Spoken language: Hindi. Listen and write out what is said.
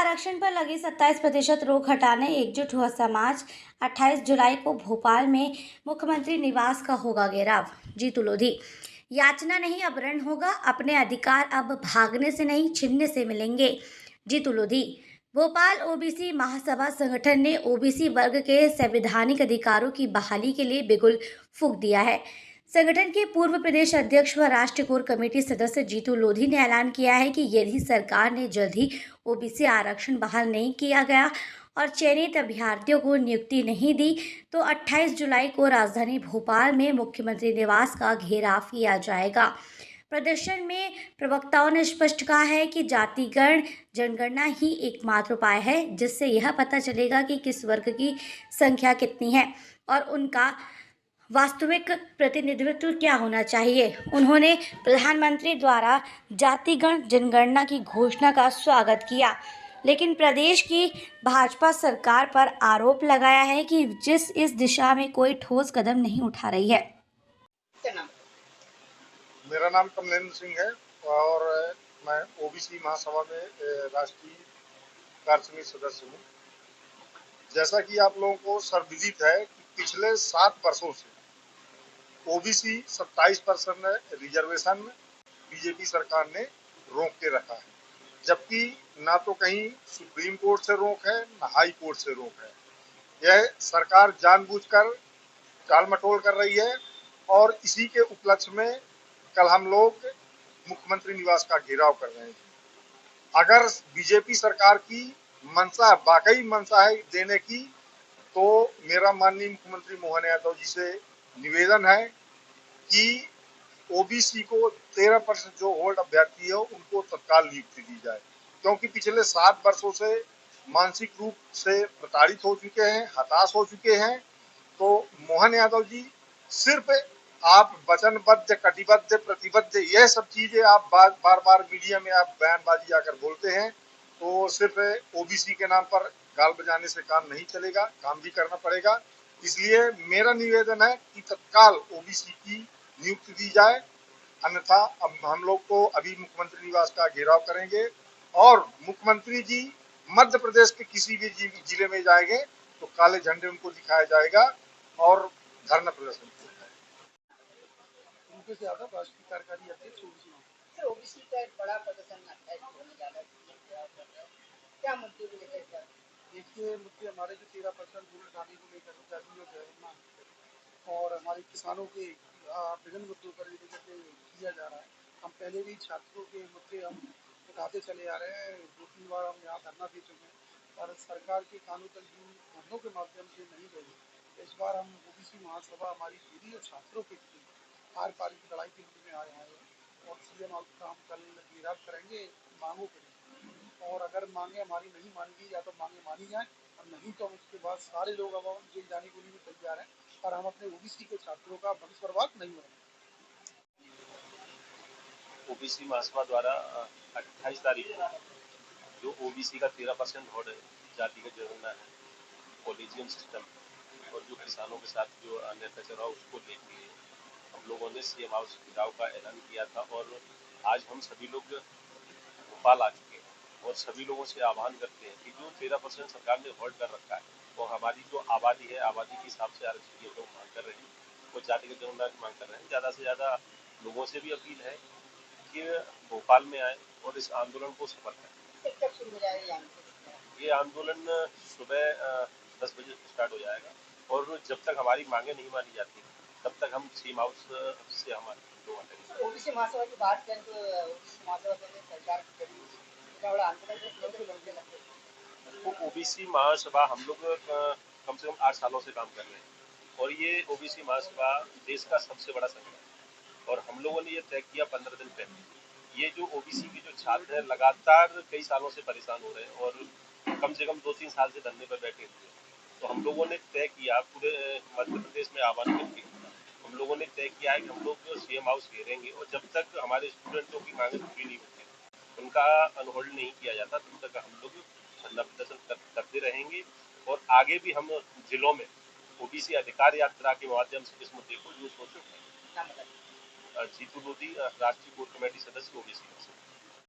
आरक्षण पर लगी 27% रोक हटाने एकजुट हुआ समाज। 28 जुलाई को भोपाल में मुख्यमंत्री निवास का होगा घेराव। जीतू लोधी, याचना नहीं अपहरण होगा, अपने अधिकार अब भागने से नहीं छीनने से मिलेंगे। जीतू लोधी, भोपाल ओबीसी महासभा संगठन ने ओबीसी वर्ग के संवैधानिक अधिकारों की बहाली के लिए बिगुल फूंक दिया है। संगठन के पूर्व प्रदेश अध्यक्ष व राष्ट्रीय कोर कमेटी सदस्य जीतू लोधी ने ऐलान किया है कि यदि सरकार ने जल्द ही ओबीसी आरक्षण बहाल नहीं किया गया और चयनित अभ्यर्थियों को नियुक्ति नहीं दी तो 28 जुलाई को राजधानी भोपाल में मुख्यमंत्री निवास का घेराव किया जाएगा। प्रदर्शन में प्रवक्ताओं ने स्पष्ट कहा है कि जातिगण जनगणना ही एकमात्र उपाय है जिससे यह पता चलेगा कि किस वर्ग की संख्या कितनी है और उनका वास्तविक प्रतिनिधित्व क्या होना चाहिए। उन्होंने प्रधानमंत्री द्वारा जातिगण जनगणना की घोषणा का स्वागत किया, लेकिन प्रदेश की भाजपा सरकार पर आरोप लगाया है कि इस दिशा में कोई ठोस कदम नहीं उठा रही है। मेरा नाम कमलेंद्र सिंह है और मैं ओबीसी महासभा में राष्ट्रीय कार्य समिति सदस्य हूँ। जैसा कि आप लोगों को सर्वविदित है कि पिछले 7 वर्षों से ओबीसी 27% रिजर्वेशन बीजेपी सरकार ने रोक के रखा है, जबकि ना तो कहीं सुप्रीम कोर्ट से रोक है ना हाई कोर्ट से रोक है। यह सरकार जानबूझकर टाल मटोल कर रही है और इसी के उपलक्ष्य में कल हम लोग मुख्यमंत्री निवास का घेराव कर रहे हैं। अगर बीजेपी सरकार की वाकई मंशा है देने की, तो मेरा माननीय मुख्यमंत्री मोहन यादव जी से निवेदन है कि ओबीसी को 13% जो होल्ड अभ्यर्थी है उनको तत्काल नियुक्ति दी जाए, क्योंकि पिछले 7 वर्षों से मानसिक रूप से प्रताड़ित हो चुके हैं, हताश हो चुके हैं। तो मोहन यादव जी, सिर्फ आप वचनबद्ध, कटिबद्ध, प्रतिबद्ध, यह सब चीजें आप बार बार मीडिया में आप बयानबाजी आकर बोलते हैं, तो सिर्फ ओबीसी के नाम पर गाल बजाने से काम नहीं चलेगा, काम भी करना पड़ेगा। इसलिए मेरा निवेदन है कि तत्काल ओबीसी की नियुक्ति दी जाए, अन्यथा अब हम लोग को अभी मुख्यमंत्री निवास का घेराव करेंगे और मुख्यमंत्री जी मध्य प्रदेश के किसी भी जिले में जाएंगे तो काले झंडे उनको दिखाया जाएगा और धरना प्रदर्शन किया जाएगा। उनके से ज्यादा राष्ट्रीय कार्यकारी अध्यक्ष ओबीसी का एक बड़ा प्रदर्शन क्या मुद्दे को लेकर? देखिए, मुद्दे हमारे जो 13% रूल हटाने को लेकर जाति और हमारे किसानों के विभिन्न मुद्दों पर लेकर किया जा रहा है। हम पहले भी छात्रों के मुद्दे हम उठाते चले आ रहे हैं। 2-3 बार हम यहाँ धरना दे चुके हैं, पर सरकार के कानून धरनों के माध्यम से नहीं गए। इस बार हम ओबीसी महासभा हमारी पूरी छात्रों के आर पार की लड़ाई के लिए में आए हैं और सीएम का हम कल घेराव करेंगे मांगों के लिए। और अगर मांगे हमारी नहीं मानी या तो मांगे मानी जाए और नहीं तो हम उसके बाद सारे लोग अब जेल जाने के लिए तैयार हैं और हम अपने ओबीसी के छात्रों का भविष्य बर्बाद नहीं होगा। ओबीसी महासभा द्वारा 28 तारीख को जो ओबीसी का 13% होल्ड है, जातिगत जनगणना है, कॉलेजियम सिस्टम और जो किसानों के साथ जो अत्याचार हुआ उसको लेके हम लोगों ने सीएम हाउस घेराव का ऐलान किया था और आज हम सभी लोग भोपाल आ चुके हैं और सभी लोगों से आह्वान करते हैं कि जो 13% सरकार ने होल्ड कर रखा है और हमारी जो आबादी है, आबादी के हिसाब से आरक्षण की लोग मांग कर रहे हैं और जातिगत जनगणना की मांग कर रहे हैं। ज़्यादा से ज़्यादा लोगों से भी अपील है कि भोपाल में आए और इस आंदोलन को सफल करें। कब शुरू हो जाएगा ये आंदोलन सुबह 10 बजे स्टार्ट हो जाएगा और जब तक हमारी मांगे नहीं मानी जाती तब तक हम सीएम हाउस से हमारे 2 घंटे। ओबीसी महासभा की बात करें तो ओबीसी महासभा में सरकार की इतना बड़ा आंदोलन ओबीसी महासभा हम लोग कम से कम 8 सालों से काम कर रहे हैं और ये ओबीसी महासभा देश का सबसे बड़ा संगठन है और हम लोगों ने ये तय किया 15 दिन पहले। ये जो ओबीसी की जो छात्र हैं लगातार कई सालों से परेशान हो रहे हैं और कम से कम 2-3 साल से धरने पर बैठे हुए हैं, तो हम लोगों ने तय किया पूरे मध्य प्रदेश में आह्वान करके हम लोगों ने तय किया है कि हम लोग सीएम हाउस घेरेंगे और जब तक हमारे स्टूडेंटों की मांगे पूरी नहीं होती, उनका अनहोल्ड नहीं किया जाता, तब तक हम लोग धरना प्रदर्शन करते रहेंगे और आगे भी हम जिलों में ओबीसी अधिकार यात्रा के माध्यम से इस मुद्दे को यूज हो सकते हैं। जीतू लोधी, राष्ट्रीय कोर कमेटी सदस्य ओबीसी।